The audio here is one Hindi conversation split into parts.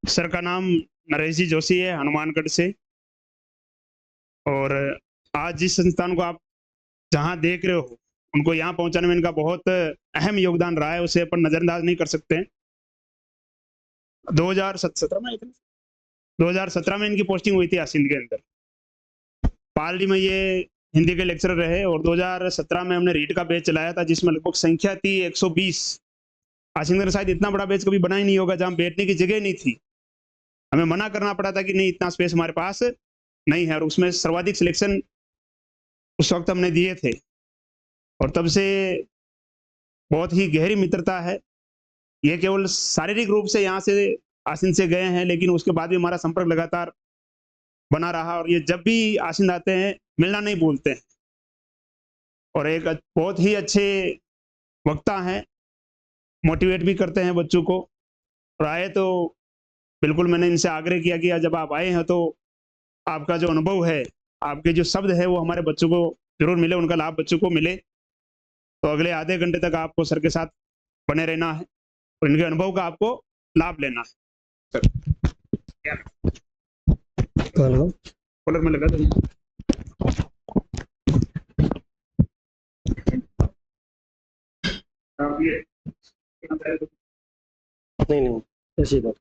सर का नाम नरेश जी जोशी है, हनुमानगढ़ से। और आज जिस संस्थान को आप जहां देख रहे हो, उनको यहाँ पहुंचाने में इनका बहुत अहम योगदान रहा है, उसे अपन नजरअंदाज नहीं कर सकते हैं। 2017 में 2017 में इनकी पोस्टिंग हुई थी आसिंद के अंदर। पालडी में ये हिंदी के लेक्चरर रहे और 2017 में हमने रीट का बैच चलाया था, जिसमें लगभग संख्या थी 120। आसिंद में शायद इतना बड़ा बैच कभी बना ही नहीं होगा जहां बैठने की जगह नहीं थी। हमें मना करना पड़ा था कि नहीं, इतना स्पेस हमारे पास नहीं है, और उसमें सर्वाधिक सिलेक्शन उस वक्त हमने दिए थे। और तब से बहुत ही गहरी मित्रता है। ये केवल शारीरिक रूप से यहाँ से आसिंद से गए हैं, लेकिन उसके बाद भी हमारा संपर्क लगातार बना रहा। और ये जब भी आसिंद आते हैं मिलना नहीं भूलते हैं। और एक बहुत ही अच्छे वक्ता हैं, मोटिवेट भी करते हैं बच्चों को। और आए तो बिल्कुल मैंने इनसे आग्रह किया कि जब आप आए हैं तो आपका जो अनुभव है, आपके जो शब्द है, वो हमारे बच्चों को जरूर मिले, उनका लाभ बच्चों को मिले। तो अगले आधे घंटे तक आपको सर के साथ बने रहना है और इनके अनुभव का आपको लाभ लेना है। सर कॉलर में लगा दो। नहीं ऐसी बात।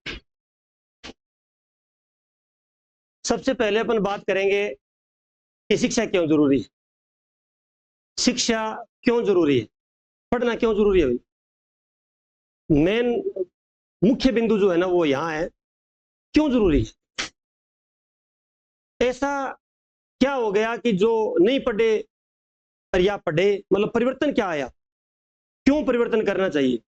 सबसे पहले अपन बात करेंगे कि शिक्षा क्यों जरूरी है। शिक्षा क्यों जरूरी है, पढ़ना क्यों जरूरी है भाई। मेन मुख्य बिंदु जो है ना वो यहाँ है, क्यों जरूरी है। ऐसा क्या हो गया कि जो नहीं पढ़े या पढ़े, मतलब परिवर्तन क्या आया, क्यों परिवर्तन करना चाहिए।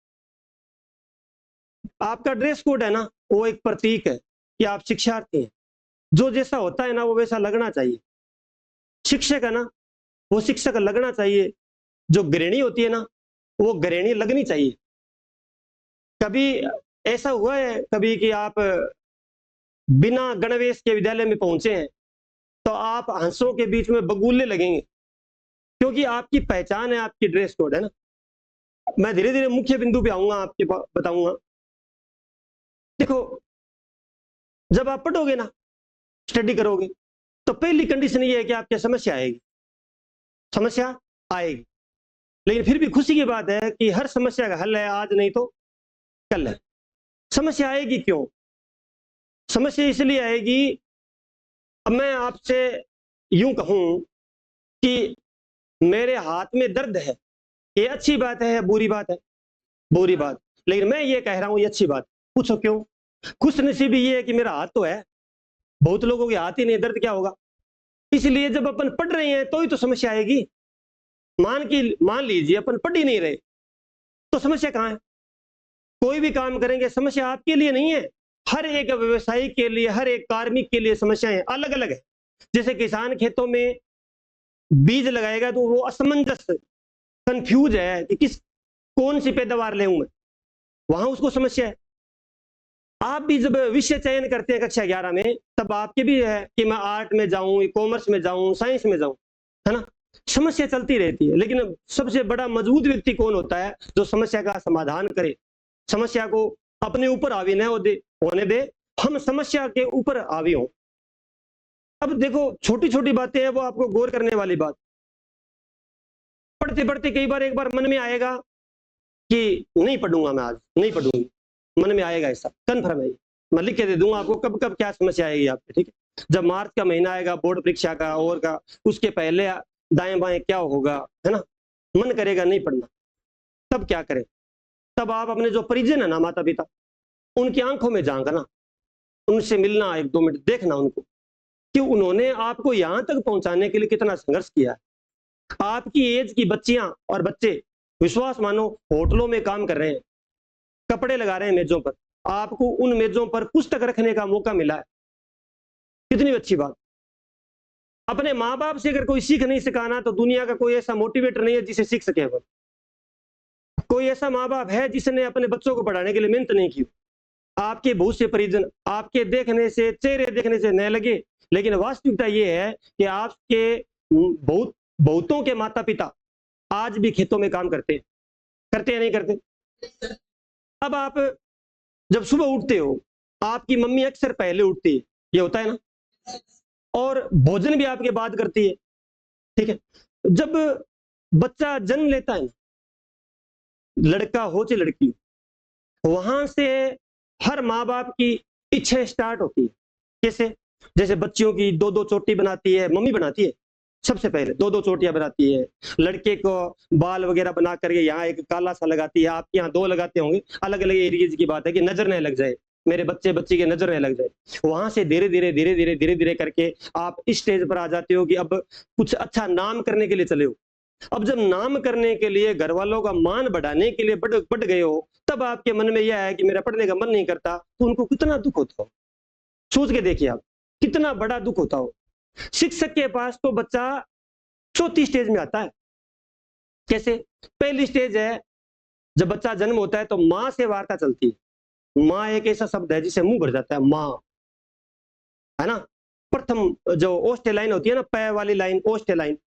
आपका ड्रेस कोड है ना, वो एक प्रतीक है कि आप शिक्षार्थी हैं। जो जैसा होता है ना वो वैसा लगना चाहिए। शिक्षक है ना, वो शिक्षक लगना चाहिए। जो गृहिणी होती है ना, वो गृहिणी लगनी चाहिए। कभी ऐसा हुआ है कभी कि आप बिना गणवेश के विद्यालय में पहुंचे हैं तो आप हंसों के बीच में बगुलने लगेंगे, क्योंकि आपकी पहचान है, आपकी ड्रेस कोड है ना। मैं धीरे धीरे मुख्य बिंदु पे आऊंगा, आपके बताऊंगा। देखो, जब आप पढ़ोगे ना, स्टडी करोगे, तो पहली कंडीशन ये है कि आपकी समस्या आएगी। समस्या आएगी, लेकिन फिर भी खुशी की बात है कि हर समस्या का हल है, आज नहीं तो कल है। समस्या आएगी क्यों? समस्या इसलिए आएगी, अब मैं आपसे यूं कहूं कि मेरे हाथ में दर्द है, ये अच्छी बात है या बुरी बात है? बुरी बात। लेकिन मैं ये कह रहा हूं ये अच्छी बात। पूछो क्यों? खुश नसीबी ये है कि मेरा हाथ तो है, बहुत लोगों के हाथ ही नहीं, दर्द क्या होगा। इसलिए जब अपन पढ़ रहे हैं तो ही तो समस्या आएगी। मान लीजिए अपन पढ़ ही नहीं रहे तो समस्या कहां है। कोई भी काम करेंगे समस्या आपके लिए नहीं है, हर एक व्यवसायी के लिए, हर एक कार्मिक के लिए समस्याएं अलग अलग है। जैसे किसान खेतों में बीज लगाएगा तो वो असमंजस, कंफ्यूज है कि कौन सी पैदावार ले मैं, वहां उसको समस्या है। आप भी जब विषय चयन करते हैं कक्षा 11 में, तब आपके भी है कि मैं आर्ट में जाऊं, कॉमर्स में जाऊं, साइंस में जाऊं, है ना। समस्या चलती रहती है, लेकिन सबसे बड़ा मजबूत व्यक्ति कौन होता है? जो समस्या का समाधान करे, समस्या को अपने ऊपर हावी न होने दे, हम समस्या के ऊपर हावी हों। अब देखो, छोटी छोटी बातें हैं, वो आपको गौर करने वाली बात। पढ़ते पढ़ते कई बार एक बार मन में आएगा कि नहीं पढ़ूंगा मैं, आज नहीं पढ़ूंगी, मन में आएगा, ऐसा कन्फर्म है। मैं लिख के दे दूंगा आपको कब कब क्या समस्या आएगी आपके, ठीक है। जब मार्च का महीना आएगा, बोर्ड परीक्षा का और का, उसके पहले दाएं बाएं क्या होगा, है ना, मन करेगा नहीं पढ़ना, तब क्या करें? तब आप अपने जो परिजन है ना, माता पिता, उनकी आंखों में झांकना, उनसे मिलना, 1-2 मिनट देखना उनको कि उन्होंने आपको यहां तक पहुंचाने के लिए कितना संघर्ष किया है। आपकी एज की बच्चियां और बच्चे, विश्वास मानो, होटलों में काम कर रहे हैं, कपड़े लगा रहे हैं मेजों पर, आपको उन मेजों पर पुस्तक रखने का मौका मिला है। कितनी अच्छी बात। अपने माँ बाप से अगर कोई सीख नहीं सिखाना तो दुनिया का कोई ऐसा मोटिवेटर नहीं है जिसे सीख सके। वो कोई ऐसा माँ बाप है जिसने अपने बच्चों को पढ़ाने के लिए मेहनत नहीं की? आपके बहुत से परिजन आपके देखने से, चेहरे देखने से न लगे, लेकिन वास्तविकता ये है कि आपके बहुतों के माता पिता आज भी खेतों में काम करते हैं नहीं करते? अब आप जब सुबह उठते हो आपकी मम्मी अक्सर पहले उठती है, ये होता है ना, और भोजन भी आपके बाद करती है, ठीक है। जब बच्चा जन्म लेता है ना, लड़का हो चाहे लड़की हो, वहां से हर माँ बाप की इच्छा स्टार्ट होती है। कैसे? जैसे बच्चियों की दो दो चोटी बनाती है, मम्मी बनाती है सबसे पहले, दो दो चोटियां बनाती है। लड़के को बाल वगैरह बना करके यहाँ एक काला सा लगाती है, आपके यहाँ दो लगाते होंगे, अलग अलग एरियाज की बात है कि नजर नहीं लग जाए, मेरे बच्चे बच्ची के नजर नहीं लग जाए। वहां से धीरे धीरे धीरे धीरे धीरे धीरे करके आप इस स्टेज पर आ जाते हो कि अब कुछ अच्छा नाम करने के लिए चले हो। अब जब नाम करने के लिए, घर वालों का मान बढ़ाने के लिए बढ़ गए हो, तब आपके मन में यह है कि मेरा पढ़ने का मन नहीं करता, तो उनको कितना दुख होता हो। सोच के देखिए आप, कितना बड़ा दुख होता हो। शिक्षक के पास तो बच्चा चौथी स्टेज में आता है। कैसे? पहली स्टेज है, जब बच्चा जन्म होता है तो माँ से वार्ता चलती है। माँ एक ऐसा शब्द है जिसे मुंह भर जाता है, माँ, है ना। प्रथम जो ओष्ठ लाइन होती है ना, पै वाली लाइन, ओष्ठ लाइन,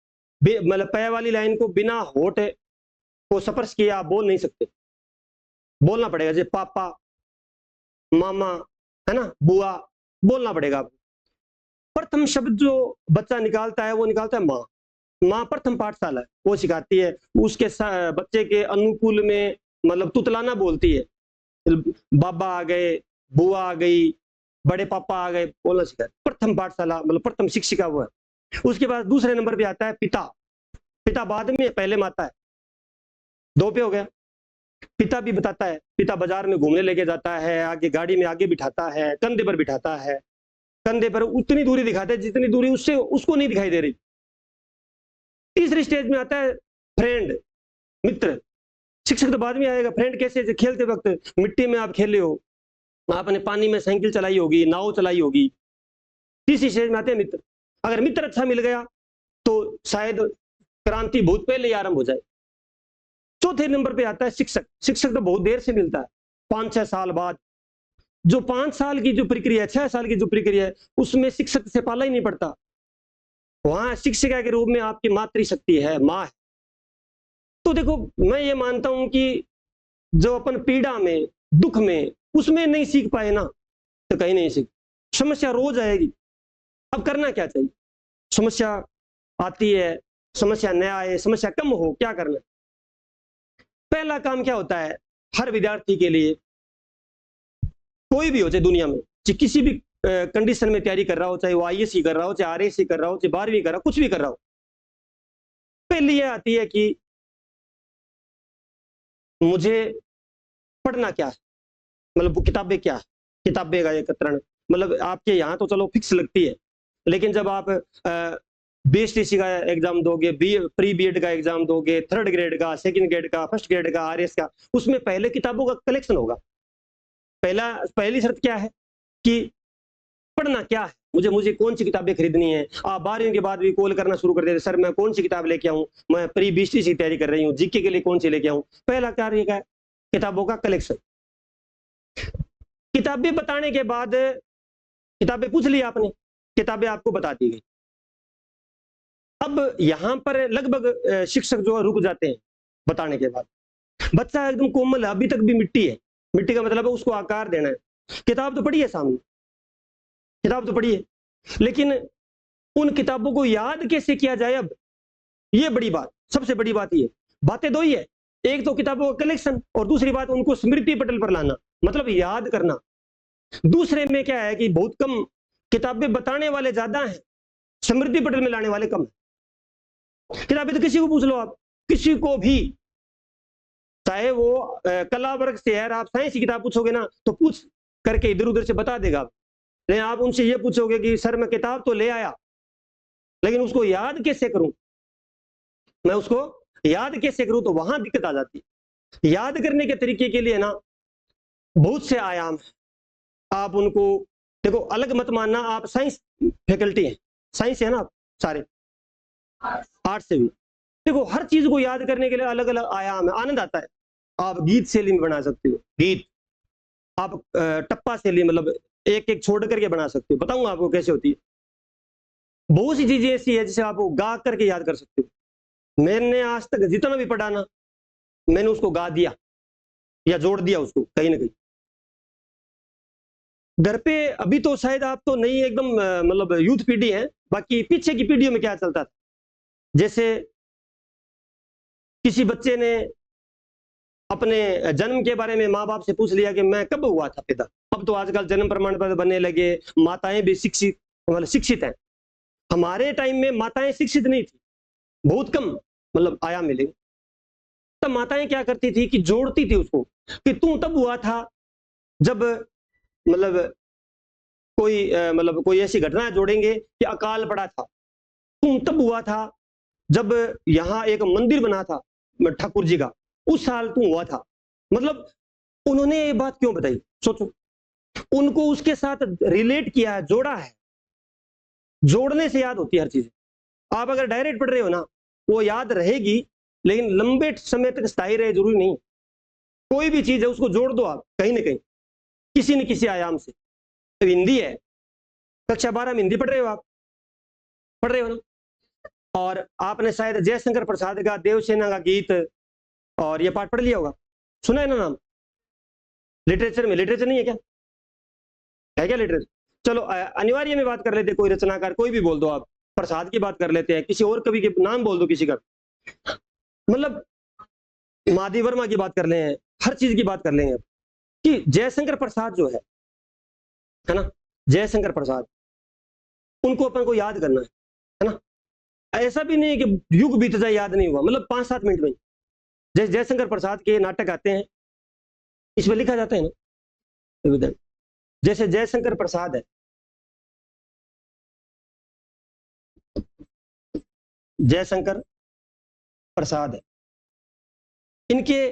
मतलब पै वाली लाइन को बिना होठ को स्पर्श किए आप बोल नहीं सकते, बोलना पड़ेगा। जैसे पापा, मामा, है ना, बुआ, बोलना पड़ेगा आपको। प्रथम शब्द जो बच्चा निकालता है वो निकालता है माँ। माँ प्रथम पाठशाला है, वो सिखाती है उसके बच्चे के अनुकूल में, मतलब तुतलाना बोलती है। बाबा आ गए, बुआ आ गई, बड़े पापा आ गए, बोलना सिखाती। प्रथम पाठशाला मतलब प्रथम शिक्षिका वो है। उसके बाद दूसरे नंबर पे आता है पिता। पिता बाद में, पहले माता है। दो पे हो गया। पिता भी बताता है, पिता बाजार में घूमने लेके जाता है, आगे गाड़ी में आगे बिठाता है, कंधे पर बिठाता है, कंधे पर उतनी दूरी दिखाता है जितनी दूरी उससे उसको नहीं दिखाई दे रही। तीसरी स्टेज में आता है फ्रेंड, मित्र। शिक्षक तो बाद में आएगा। फ्रेंड कैसे? खेलते वक्त मिट्टी में आप खेले हो, आपने पानी में साइकिल चलाई होगी, नाव चलाई होगी। तीसरी स्टेज में आते हैं मित्र। अगर मित्र अच्छा मिल गया तो शायद क्रांति बहुत पहले ही आरंभ हो जाए। चौथे नंबर पे आता है शिक्षक। शिक्षक तो बहुत देर से मिलता है, 5-6 साल बाद। जो 5 साल की जो प्रक्रिया है, 6 साल की जो प्रक्रिया है, उसमें शिक्षक से पाला ही नहीं पड़ता। वहां शिक्षिका के रूप में आपकी मातृशक्ति है, माँ है। तो देखो, मैं ये मानता हूं कि जो अपन पीड़ा में, दुख में, उसमें नहीं सीख पाए ना, तो कहीं नहीं सीख। समस्या रोज आएगी। अब करना क्या चाहिए? समस्या आती है, समस्या न आए, समस्या कम हो, क्या करना? पहला काम क्या होता है हर विद्यार्थी के लिए, कोई भी हो चाहे दुनिया में, चाहे किसी भी कंडीशन में तैयारी कर रहा हो, चाहे वो आईएएस कर रहा हो, चाहे आरएएस कर रहा हो, चाहे 12वीं कर रहा हो, कुछ भी कर रहा हो, पहली ये आती है कि मुझे पढ़ना क्या है, मतलब वो किताबें क्या है, किताबें का एकत्रण। मतलब आपके यहाँ तो चलो फिक्स लगती है, लेकिन जब आप बीएसटीसी का एग्जाम दोगे, प्री बीएड का एग्जाम दोगे, 3rd ग्रेड का, 2nd ग्रेड का, 1st ग्रेड का, आरएएस का, उसमें पहले किताबों का कलेक्शन होगा। पहली शर्त क्या है कि पढ़ना क्या है, मुझे कौन सी किताबें खरीदनी है। आप 12वीं के बाद भी कॉल करना शुरू कर देते, सर मैं कौन सी किताब लेके आऊं, मैं प्री बीएसटीसी की तैयारी कर रही हूँ, जीके के लिए कौन सी लेके आऊं। पहला कार्य क्या है? किताबों का कलेक्शन। किताबें बताने के बाद, किताबें पूछ ली आपने, किताबें आपको बता दी गई। अब यहां पर लगभग शिक्षक जो है रुक जाते हैं बताने के बाद। बच्चा एकदम कोमल है, अभी तक भी मिट्टी है। मिट्टी का मतलब है उसको आकार देना है। किताब तो पढ़ी है सामने, किताब तो पढ़ी है, लेकिन उन किताबों को याद कैसे किया जाए, अब ये बड़ी बात, सबसे बड़ी बात ये। बातें दो ही है, एक तो किताबों का कलेक्शन, और दूसरी बात उनको स्मृति पटल पर लाना, मतलब याद करना। दूसरे में क्या है कि बहुत कम किताबें बताने वाले ज्यादा हैं, स्मृति पटल में लाने वाले कम है। किताबें तो किसी को पूछ लो आप, किसी को भी, चाहे वो कला वर्ग से है, आप साइंस की किताब पूछोगे ना तो पूछ करके इधर उधर से बता देगा। लेकिन आप उनसे ये पूछोगे कि सर मैं किताब तो ले आया, लेकिन उसको याद कैसे करूं, मैं उसको याद कैसे करूं, तो वहां दिक्कत आ जाती है। याद करने के तरीके के लिए ना बहुत से आयाम है, आप उनको देखो, अलग मत मानना आप साइंस फैकल्टी है, साइंस है ना आप सारे, आर्ट्स से भी। देखो हर चीज को याद करने के लिए अलग अलग आयाम है, आनंद आता है। आप गीत शैली में बना सकते हो, गीत आप टप्पा शैली, मतलब एक एक छोड़ करके बना सकते हो, बताऊंगा आपको कैसे होती है। बहुत सी चीजें ऐसी है जिसे आप गा करके याद कर सकते हो। मैंने आज तक जितना भी पढ़ा ना, मैंने उसको गा दिया या जोड़ दिया उसको कहीं ना कहीं। घर पे अभी तो शायद आप तो नई एकदम मतलब यूथ पीढ़ी है, बाकी पीछे की पीढ़ियों में क्या चलता था, जैसे किसी बच्चे ने अपने जन्म के बारे में माँ बाप से पूछ लिया कि मैं कब हुआ था पैदा। अब तो आजकल जन्म प्रमाण पत्र बनने लगे, माताएं भी शिक्षित मतलब शिक्षित हैं। हमारे टाइम में माताएं शिक्षित नहीं थी, बहुत कम मतलब आया मिले। तब माताएं क्या करती थी कि जोड़ती थी उसको कि तू तब हुआ था जब मतलब कोई ऐसी घटना जोड़ेंगे कि अकाल पड़ा था। तू तब हुआ था जब यहाँ एक मंदिर बना था ठाकुर जी का, उस साल तू हुआ था। मतलब उन्होंने ये बात क्यों बताई, सोचो, उनको उसके साथ रिलेट किया है, जोड़ा है। जोड़ने से याद होती है हर चीज। आप अगर डायरेक्ट पढ़ रहे हो ना, वो याद रहेगी, लेकिन लंबे समय तक स्थायी रहे जरूरी नहीं। कोई भी चीज है उसको जोड़ दो आप कहीं ना कहीं, किसी न किसी आयाम से। तो हिंदी है, कक्षा 12 में हिंदी पढ़ रहे हो आप, पढ़ रहे हो ना। और आपने शायद जयशंकर प्रसाद का देवसेना का गीत और ये पाठ पढ़ लिया होगा, सुना है ना नाम। लिटरेचर में, लिटरेचर नहीं है क्या, है क्या लिटरेचर? चलो अनिवार्य में बात कर लेते, कोई रचनाकार कोई भी बोल दो आप, प्रसाद की बात कर लेते हैं, किसी और कवि के नाम बोल दो किसी का, मतलब माधवी वर्मा की बात कर लें, हर चीज की बात कर लेंगे कि जयशंकर प्रसाद जो है ना, जयशंकर प्रसाद, उनको अपन को याद करना है ना। ऐसा भी नहीं कि युग बीत जाए याद नहीं हुआ, मतलब 5-7 मिनट में। जैसे जयशंकर प्रसाद के नाटक आते हैं, इसमें लिखा जाता है ना, जैसे जयशंकर प्रसाद है, जयशंकर प्रसाद है, इनके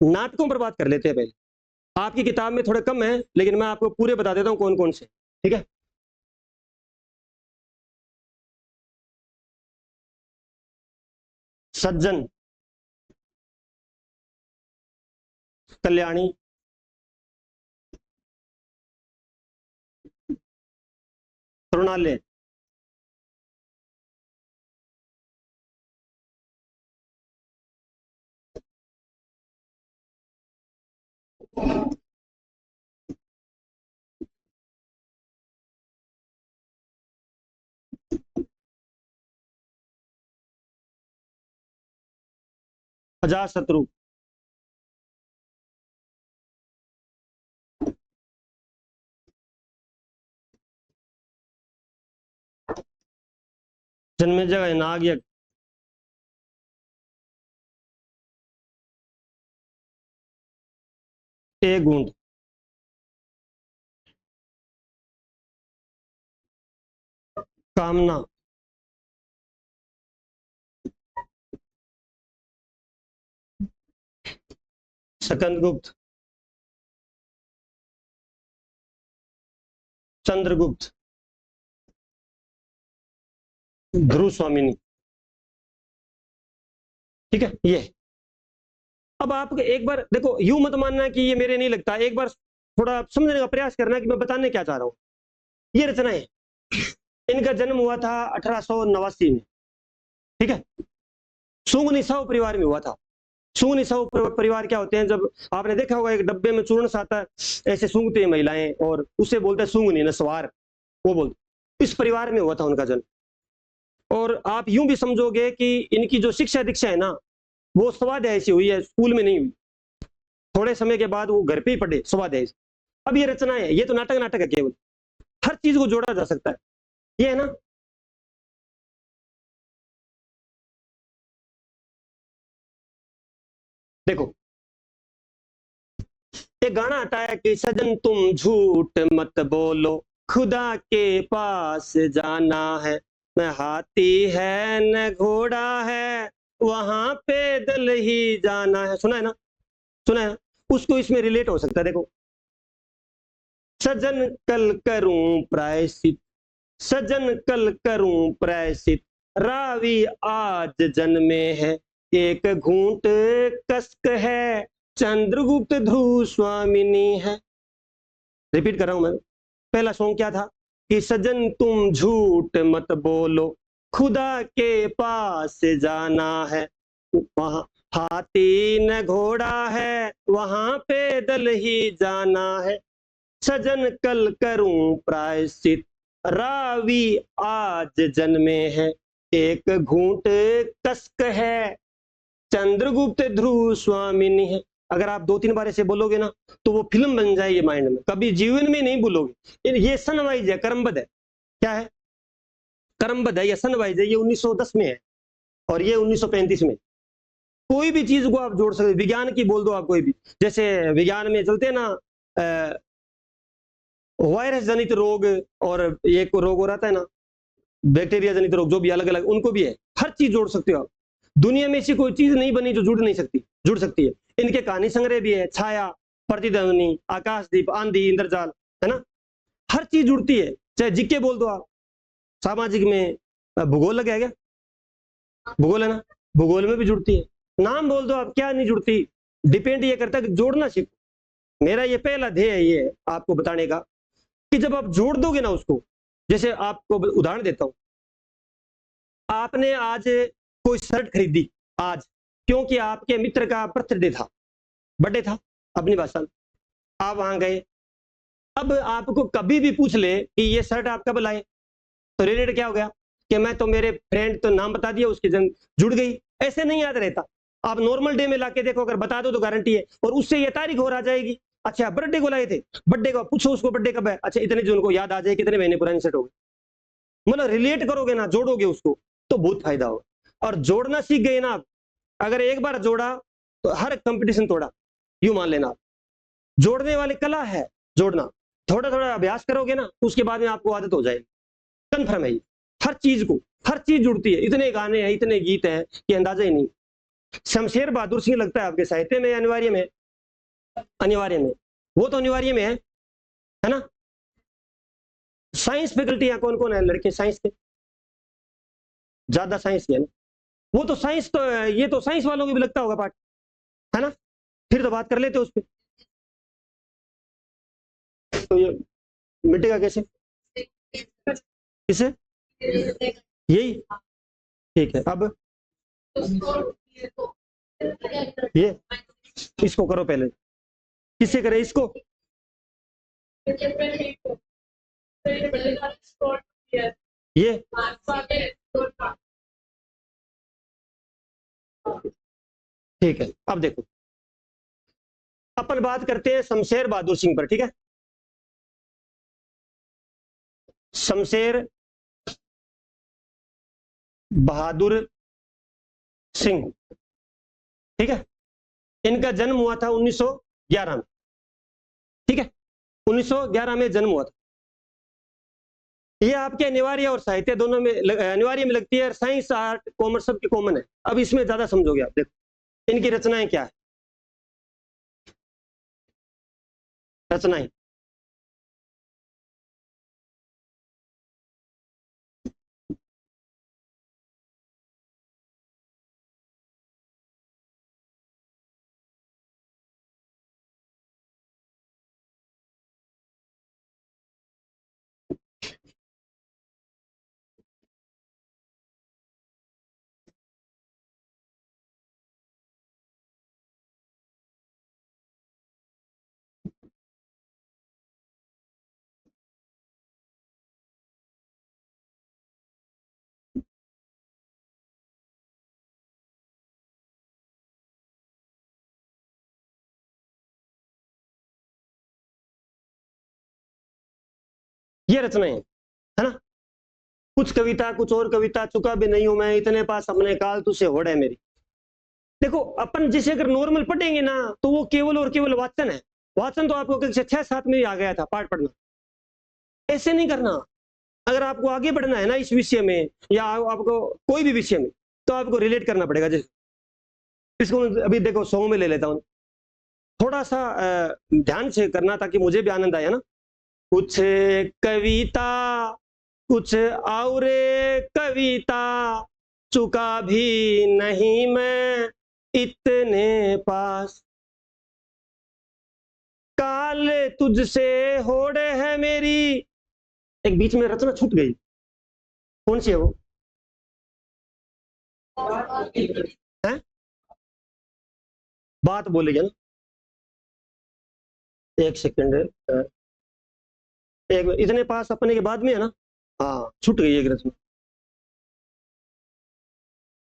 नाटकों पर बात कर लेते हैं पहले। आपकी किताब में थोड़े कम है, लेकिन मैं आपको पूरे बता देता हूं कौन कौन से, ठीक है। सज्जन, कल्याणी, तृणालय, अजातशत्रु, जन्मेजय, नागयज्ञ, एक गुंड, कामना, सकंदगुप्त, चंद्रगुप्त, ध्रुव स्वामिनी, ठीक है। ये अब आप एक बार देखो, यूं मत मानना कि ये मेरे नहीं लगता, एक बार थोड़ा समझने का प्रयास करना कि मैं बताने क्या चाह रहा हूं। ये रचना है, इनका जन्म हुआ था 1889 में, ठीक है। सुंगनी साहू परिवार में हुआ था। सुंगनी साहू परिवार क्या होते हैं, जब आपने देखा होगा एक डब्बे में चूर्ण सा आता है, ऐसे सूंघते हैं महिलाएं, और उसे बोलते हैं सूंगनी नस्वार, वो बोलते। इस परिवार में हुआ था उनका जन्म। और आप यूं भी समझोगे कि इनकी जो शिक्षा दीक्षा है ना, वो स्वाध्याय से हुई है, स्कूल में नहीं हुई। थोड़े समय के बाद वो घर पे ही पढ़े स्वाध्याय से। अब ये रचना है, ये तो नाटक नाटक है केवल, हर चीज को जोड़ा जा सकता है, ये है ना। देखो एक गाना आता है कि सजन तुम झूठ मत बोलो, खुदा के पास जाना है, न हाथी है न घोड़ा है, वहां पैदल ही जाना है। सुना है ना, सुना है ना? उसको इसमें रिलेट हो सकता है। देखो, सजन कल करूं प्रायश्चित, सजन कल करूं प्रायश्चित, रावी आज जन्मे है, एक घूंट कष्ट है, चंद्रगुप्त ध्रुव स्वामिनी है। रिपीट कर रहा हूं मैं। पहला सॉन्ग क्या था कि सजन तुम झूठ मत बोलो, खुदा के पास जाना है, वहां हाथी न घोड़ा है, वहां पैदल ही जाना है। सजन कल करूं प्रायश्चित, रावी आज जन्मे है, एक घूंट कस्क है, चंद्रगुप्त ध्रुव स्वामिनी है। अगर आप 2-3 बार ऐसे बोलोगे ना तो वो फिल्म बन जाएगी माइंड में, कभी जीवन में नहीं भूलोगे। ये सन वाइज है, क्रमबद्ध है। क्या है? क्रमबद्ध है, ये सन वाइज है। ये 1910 में है और ये 1935 में। कोई भी चीज को आप जोड़ सकते, विज्ञान की बोल दो आप कोई भी, जैसे विज्ञान में चलते हैं ना वायरस जनित रोग, और एक रोग हो रहा है ना बैक्टीरिया जनित रोग, जो भी अलग अलग, उनको भी है। हर चीज जोड़ सकते हो आप। दुनिया में ऐसी कोई चीज नहीं बनी जो जुड़ नहीं सकती, जुड़ सकती है। इनके कहानी संग्रह भी है, छाया, प्रतिध्वनि, आकाशदीप, आंधी, इंद्रजाल, है ना। हर चीज जुड़ती है। चाहे जिक्के बोल दो आप, सामाजिक में भूगोल लगे क्या, भूगोल है ना, भूगोल में भी जुड़ती है। नाम बोल दो आप, क्या नहीं जुड़ती। डिपेंड ये करता है कि जोड़ना सीखो। मेरा ये पहला ध्येय है ये आपको बताने का, कि जब आप जोड़ दोगे ना उसको, जैसे आपको उदाहरण देता हूं, आपने आज कोई शर्ट खरीदी आज, क्योंकि आपके मित्र का बर्थडे था, बर्थडे था अपनी भाषा में, आप वहां गए। अब आपको कभी भी पूछ ले कि ये शर्ट आप कब लाए, तो रिलेटेड क्या हो गया कि मैं तो मेरे फ्रेंड तो नाम बता दिया, उसकी जंग जुड़ गई। ऐसे नहीं याद रहता। आप नॉर्मल डे में लाके देखो, अगर बता दो तो गारंटी है, और उससे ये तारीख और आ जाएगी। अच्छा बर्थडे को लाए थे, बर्थडे को पूछो उसको बर्थडे कब है, अच्छा इतने जून को, याद आ जाए कितने महीने पुरानी सेट हो गई। मतलब रिलेट करोगे ना, जोड़ोगे उसको, तो बहुत फायदा होगा। और जोड़ना सीख गए ना आप, अगर एक बार जोड़ा तो हर कंपटीशन तोड़ा, यूं मान लेना आप। जोड़ने वाली कला है जोड़ना। थोड़ा थोड़ा अभ्यास करोगे ना, उसके बाद में आपको आदत हो जाएगी। कन्फर्म है ये। हर चीज को, हर चीज जुड़ती है। इतने गाने हैं, इतने गीत हैं कि अंदाजा ही नहीं। शमशेर बहादुर सिंह लगता है आपके साहित्य में अनिवार्य में, अनिवार्य में, वो तो अनिवार्य में है ना। साइंस फैकल्टी यहाँ कौन कौन है लड़के साइंस के? ज्यादा साइंस के है ना। वो तो साइंस, तो ये तो साइंस वालों को भी लगता होगा पाठ, है ना। फिर तो बात कर लेते उस पर। तो ये मिटेगा कैसे, किसे? यही ठीक है। अब ये इसको करो पहले, किससे करे इसको? ये ठीक है। अब देखो, अपन बात करते हैं शमशेर बहादुर सिंह पर, ठीक है। शमशेर बहादुर सिंह, ठीक है। इनका जन्म हुआ था 1911 में, ठीक है। 1911 में जन्म हुआ था। ये आपके अनिवार्य और साहित्य दोनों में अनिवार्य में लगती है। साइंस, आर्ट, कॉमर्स सबकी कॉमन है। अब इसमें ज्यादा समझोगे आप। देखो इनकी रचनाएं क्या है, रचनाएं। ये रचनाएं है ना। कुछ कविता, कुछ और कविता, चुका भी नहीं हूं मैं, इतने पास अपने काल तुझसे होड़ है मेरी। देखो अपन जैसे अगर नॉर्मल पढ़ेंगे ना, तो वो केवल और केवल वाचन है। वाचन तो आपको कक्षा 6-7 में ही आ गया था पाठ पढ़ना। ऐसे नहीं करना। अगर आपको आगे बढ़ना है ना इस विषय में, या आपको कोई भी विषय में, तो आपको रिलेट करना पड़ेगा। जैसे इसको अभी देखो 100 में ले लेता हूँ, थोड़ा सा ध्यान से करना ताकि मुझे भी आनंद आए, है ना। कुछ कविता, कुछ और कविता, चुका भी नहीं मैं इतने पास, काल तुझसे होड़ है मेरी। एक बीच में रचना छूट गई, कौन सी है वो? है? बात बोलेगा ना, एक सेकंड। एक इतने पास अपने के बाद में है ना, हाँ छूट गई एक रचना,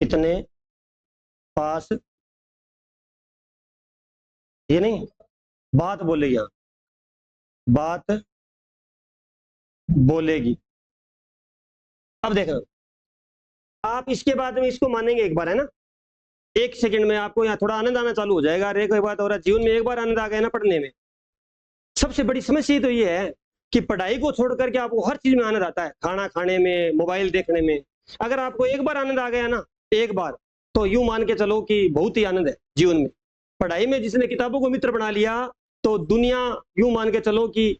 इतने पास, ये नहीं, बात बोलेगी, हाँ बात बोलेगी। अब देखो आप इसके बाद में इसको मानेंगे एक बार, है ना, एक सेकंड में आपको यहाँ थोड़ा आनंद आना चालू हो जाएगा। अरे कोई बात हो रहा है जीवन में, एक बार आनंद आ गया ना पढ़ने में। सबसे बड़ी समस्या तो ये है कि पढ़ाई को छोड़ करके आपको हर चीज में आनंद आता है, खाना खाने में, मोबाइल देखने में। अगर आपको एक बार आनंद आ गया ना, एक बार, तो यूं मान के चलो कि बहुत ही आनंद है जीवन में। पढ़ाई में जिसने किताबों को मित्र बना लिया तो दुनिया यूं मान के चलो कि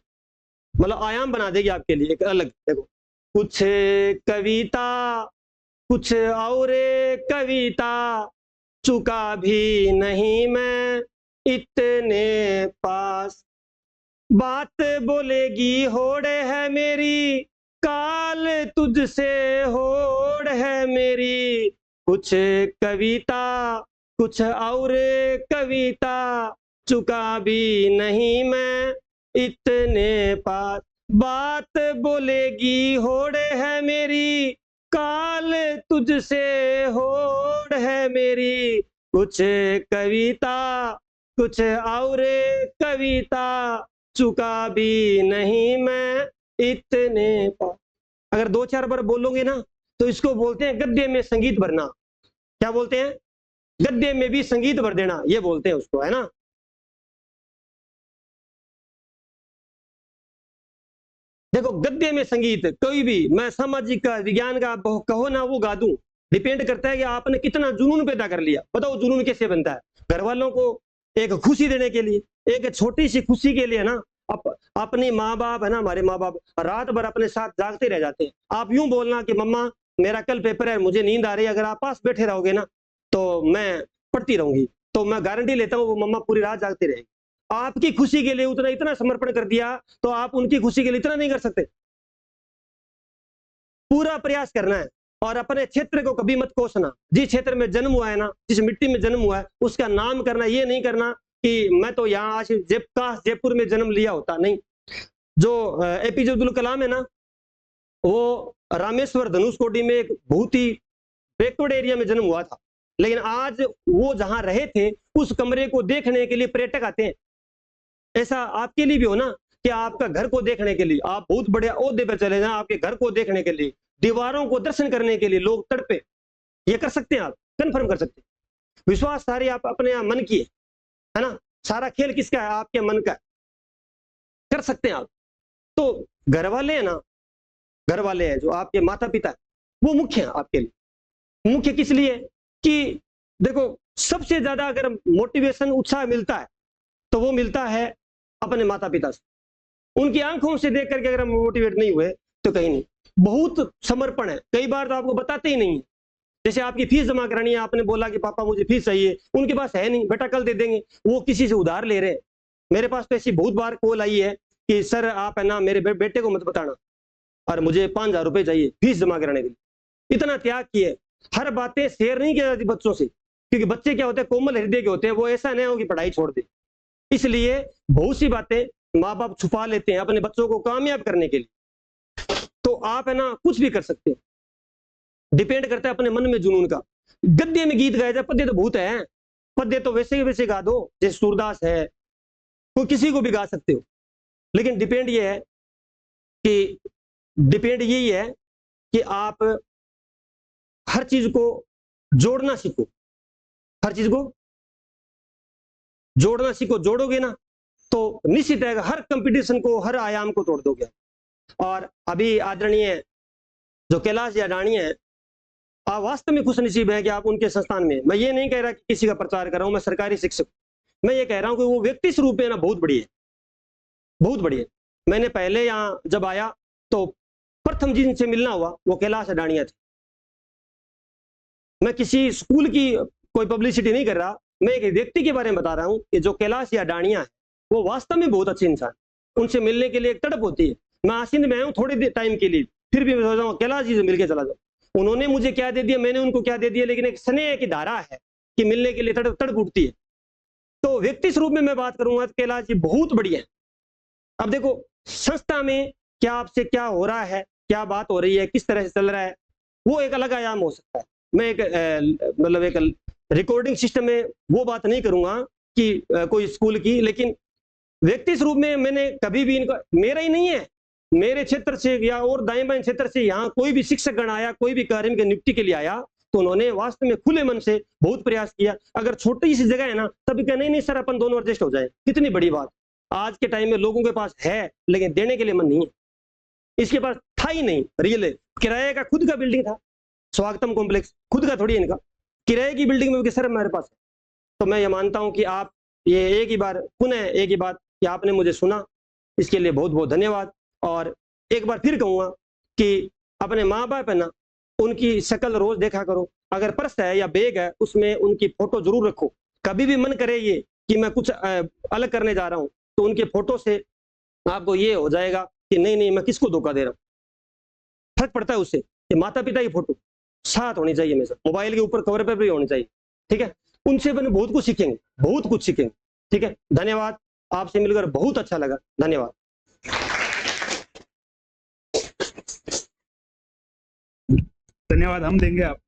मतलब आयाम बना देगी आपके लिए एक अलग। देखो कुछ कविता, कुछ और कविता, चुका भी नहीं मैं इतने पास, बात बोलेगी होड़ है मेरी, काल तुझसे होड़ है मेरी। कुछ कविता, कुछ और कविता, चुका भी नहीं मैं इतने पास, बात बोलेगी होड़ है मेरी, काल तुझसे होड़ है मेरी। कुछ कविता, कुछ और कविता, चुका भी नहीं मैं इतने पास। अगर दो चार बार बोलोगे ना तो इसको बोलते हैं गद्य में संगीत भरना। क्या बोलते हैं? गद्य में भी संगीत भर देना, ये बोलते हैं उसको, है ना। देखो गद्य में संगीत कोई भी, मैं सामाजिक का, विज्ञान का कहो ना वो गा दूं, डिपेंड करता है कि आपने कितना जुनून पैदा कर लिया। बताओ जुनून कैसे बनता है? घर वालों को एक खुशी देने के लिए, एक छोटी सी खुशी के लिए ना, अपने माँ बाप है ना, हमारे माँ बाप रात भर अपने साथ जागते रह जाते हैं। आप यूं बोलना कि मम्मा मेरा कल पेपर है, मुझे नींद आ रही है, अगर आप पास बैठे रहोगे ना तो मैं पढ़ती रहूंगी, तो मैं गारंटी लेता हूँ वो मम्मा पूरी रात जागती रहेगी। आपकी खुशी के लिए उतना इतना समर्पण कर दिया तो आप उनकी खुशी के लिए इतना नहीं कर सकते? पूरा प्रयास करना है और अपने क्षेत्र को कभी मत कोसना। जिस क्षेत्र में जन्म हुआ है ना, जिस मिट्टी में जन्म हुआ है, उसका नाम करना। ये नहीं करना कि मैं तो यहाँ आज काश जयपुर में जन्म लिया होता, नहीं। जो एपीजे अब्दुल कलाम है ना, वो रामेश्वर धनुषकोडी में एक बहुत ही बैकवर्ड एरिया में जन्म हुआ था, लेकिन आज वो जहां रहे थे उस कमरे को देखने के लिए पर्यटक आते हैं। ऐसा आपके लिए भी हो ना कि आपका घर को देखने के लिए आप बहुत बड़े ओहदे पर चले जाएं, आपके घर को देखने के लिए, दीवारों को दर्शन करने के लिए लोग तड़पे। ये कर सकते हैं आप, कंफर्म कर सकते हैं। विश्वास सारी आप अपने यहाँ मन की है ना, सारा खेल किसका है? आपके मन का। कर सकते हैं आप। तो घर वाले हैं ना, घर वाले हैं जो आपके माता पिता है, वो मुख्य है आपके लिए। मुख्य किस लिए? कि देखो सबसे ज्यादा अगर मोटिवेशन, उत्साह मिलता है तो वो मिलता है अपने माता पिता से। उनकी आंखों से देख करके अगर हम मोटिवेट नहीं हुए तो कहीं नहीं। बहुत समर्पण है, कई बार तो आपको बताते ही नहीं। जैसे आपकी फीस जमा करानी है, आपने बोला कि पापा मुझे फीस चाहिए, उनके पास है नहीं, बेटा कल दे देंगे, वो किसी से उधार ले रहे हैं। मेरे पास तो ऐसी बहुत बार कॉल आई है कि सर आप है ना मेरे बेटे को मत बताना और मुझे 5,000 रुपए चाहिए फीस जमा कराने के लिए। इतना त्याग किए। हर बातें शेयर नहीं की जाती बच्चों से, क्योंकि बच्चे क्या होते हैं, कोमल हृदय के होते हैं, वो ऐसा नहीं हो कि पढ़ाई छोड़ दे। इसलिए बहुत सी बातें माँ बाप छुपा लेते हैं अपने बच्चों को कामयाब करने के लिए। तो आप है ना कुछ भी कर सकते हैं, डिपेंड करता है अपने मन में जुनून का। गद्य में गीत गाया जाए, पद्य तो भूत है, पद्य तो वैसे ही वैसे गा दो, जैसे सूरदास है, कोई किसी को भी गा सकते हो। लेकिन डिपेंड ये है कि, डिपेंड यही है कि आप हर चीज को जोड़ना सीखो, हर चीज को जोड़ना सीखो। जोड़ोगे ना तो निश्चित है हर कंपटीशन को, हर आयाम को तोड़ दोगे। और अभी आदरणीय जो कैलाश अडाणी है, आप वास्तव में खुश नसीब है कि आप उनके संस्थान में। मैं ये नहीं कह रहा कि किसी का प्रचार कर रहा हूं, मैं सरकारी शिक्षक, मैं ये कह रहा हूं कि वो व्यक्ति स्वरूप है ना बहुत बढ़िया, बहुत बढ़िया। मैंने पहले यहाँ जब आया तो प्रथम जिनसे मिलना हुआ वो कैलाश अडाणिया थे। मैं किसी स्कूल की कोई पब्लिसिटी नहीं कर रहा, मैं एक व्यक्ति के बारे में बता रहा हूं कि जो कैलाश अडाणिया है वो वास्तव में बहुत अच्छे इंसान। उनसे मिलने के लिए एक तड़प होती है। मैं आसिंद में आया हूँ थोड़े टाइम के लिए, फिर भी मैं सोच रहा हूँ कैलाश जी से मिलकर चला जाऊँ। उन्होंने मुझे क्या दे दिया, मैंने उनको क्या दे दिया, लेकिन एक स्नेह की धारा है कि मिलने के लिए तड़प उठती है। तो व्यक्ति स्वरूप में मैं बात करूंगा कैलाश जी बहुत बढ़िया है। अब देखो संस्था में क्या आपसे क्या हो रहा है, क्या बात हो रही है, किस तरह से चल रहा है, वो एक अलग आयाम हो सकता है। मैं एक मतलब एक रिकॉर्डिंग सिस्टम में वो बात नहीं करूंगा कि कोई स्कूल की, लेकिन व्यक्ति स्वरूप में मैंने कभी भी इनका, मेरा ही नहीं है, मेरे क्षेत्र से या और दाएं बाएं क्षेत्र से यहाँ कोई भी शिक्षक गण आया, कोई भी कार्य की नियुक्ति के लिए आया, तो उन्होंने वास्तव में खुले मन से बहुत प्रयास किया। अगर छोटी सी जगह है ना, तभी कहा नहीं नहीं सर अपन दोनों एडजस्ट हो जाए, कितनी बड़ी बात। आज के टाइम में लोगों के पास है लेकिन देने के लिए मन नहीं है, इसके पास था ही नहीं। रियल किराए का खुद का बिल्डिंग था, स्वागतम कॉम्प्लेक्स खुद का थोड़ी है इनका, किराए की बिल्डिंग में सर हमारे पास है। तो मैं ये मानता हूं कि आप ये एक ही बार पुनः एक ही बात कि आपने मुझे सुना, इसके लिए बहुत बहुत धन्यवाद। और एक बार फिर कहूंगा कि अपने माँ बाप है ना, उनकी शक्ल रोज देखा करो, अगर पर्स है या बैग है उसमें उनकी फोटो जरूर रखो। कभी भी मन करे ये कि मैं कुछ अलग करने जा रहा हूं, तो उनके फोटो से आपको ये हो जाएगा कि नहीं नहीं मैं किसको धोखा दे रहा हूं, फर्क पड़ता है उससे। कि माता पिता की फोटो साथ होनी चाहिए हमेशा, मोबाइल के ऊपर कवर पर भी होनी चाहिए, ठीक है। उनसे अपन बहुत कुछ सीखेंगे, बहुत कुछ सीखेंगे, ठीक है। धन्यवाद, आपसे मिलकर बहुत अच्छा लगा, धन्यवाद। धन्यवाद हम देंगे आप